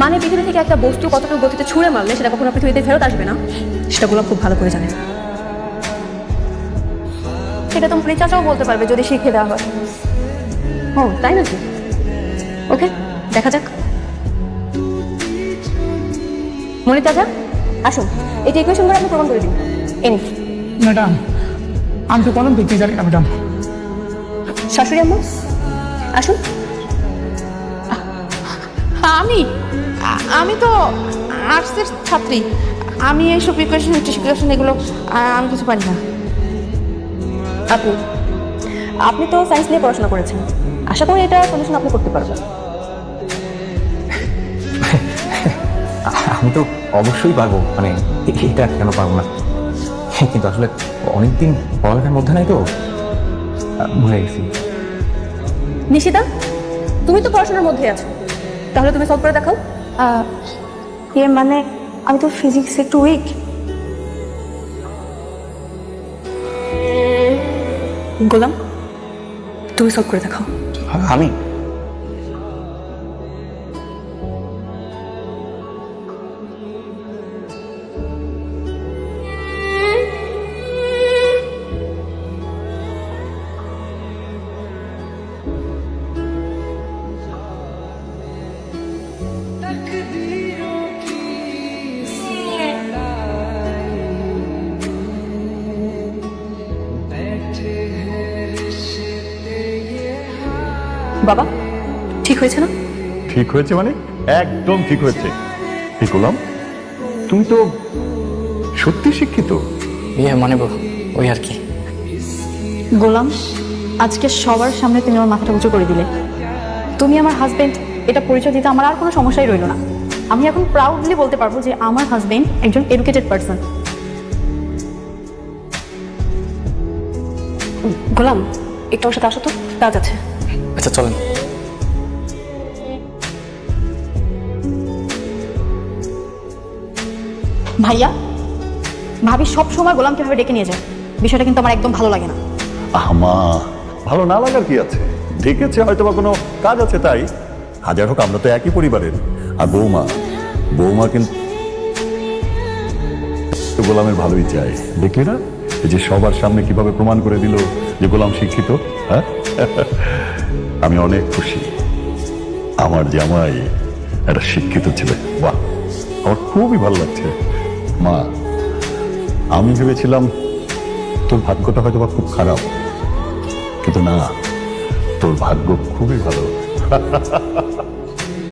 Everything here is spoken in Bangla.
মানে পৃথিবী থেকে একটা বস্তু কতটুকু গতিতে ছুঁড়ে মারলে সেটা কখনো পৃথিবীতে ফেরত আসবে না, সেটা গোলাপ খুব ভালো করে জানে। সেটা তো মনি চাচাও বলতে পারবে যদি শিখিয়ে দেওয়া হয়। ও তাই নাকি? ওকে, দেখা যাক। মনি চাচা আসুন, এই ইকুয়েশন করে আপনি প্রমাণ করে দিন। এনি ম্যাডাম, আমি তো কোনো দেখতে জানি না ম্যাডাম। শাশুড়ি আম্মা আসুন। আমি তো আর্টসের ছাত্রী। আমি এইসব ইকুয়েশন এগুলো আমি কিছু পারি না। আপু, আপনি তো সায়েন্স নিয়ে পড়াশোনা করেছেন, আশা করি এটা সলিউশন আপনি করতে পারবেন। আমি তো অবশ্যই পারবো, মানে এটা কেন পারবো না, কিন্তু আসলে অনেকদিন পড়ালেখার মধ্যে নাই তো ভুলে গেছি। নিশিতা, তুমি তো পড়াশোনার মধ্যে আছো, তাহলে তুমি সলভ করে দেখাও। মানে আমি তো ফিজিক্স একটু উইক। গোলাম, তুমি সলভ করে দেখাও। আমি বাবা, ঠিক হয়েছে না? ঠিক হয়েছে মানে একদম ঠিক হয়েছে। ঠিক হলাম, তুমি তো সত্যি শিক্ষিত। মানে ওই আর কি। গোলাম, আজকে সবার সামনে তুমি আমার মাথাটা উঁচু করে দিলে। তুমি আমার হাজবেন্ড, এটা পরিচয় দিতে আমার আর কোনো সমস্যাই রইল না। আমি এখন প্রাউডলি বলতে পারবো যে আমার হাজবেন্ড একজন এডুকেটেড পারসন। গোলাম, একটু আমার সাথে আসো তো, কাজ আছে। আচ্ছা চলেন। ভাইয়া, ভাবি সব সময় গোলামকে ভাবে ডেকে নিয়ে যায়, বিষয়টা কিন্তু আমার একদম ভালো লাগে না। আমা, ভালো না লাগার কি আছে, ডেকেছে হয়তো বা কোনো কাজ আছে তাই। হাজার হোক আমরা তো একই পরিবারের। আর বৌমা কিন্তু গোলামের ভালোই চায়। দেখলি না এই যে সবার সামনে কিভাবে প্রমাণ করে দিল যে গোলাম শিক্ষিত। হ্যাঁ, আমি অনেক খুশি আমার জামাই একটা শিক্ষিত ছেলে। বাহ, আমার খুবই ভালো লাগছে। মা, আমি ভেবেছিলাম তোর ভাগ্যটা হয়তো বা খুব খারাপ, কিন্তু না, তোর ভাগ্য খুবই ভালো।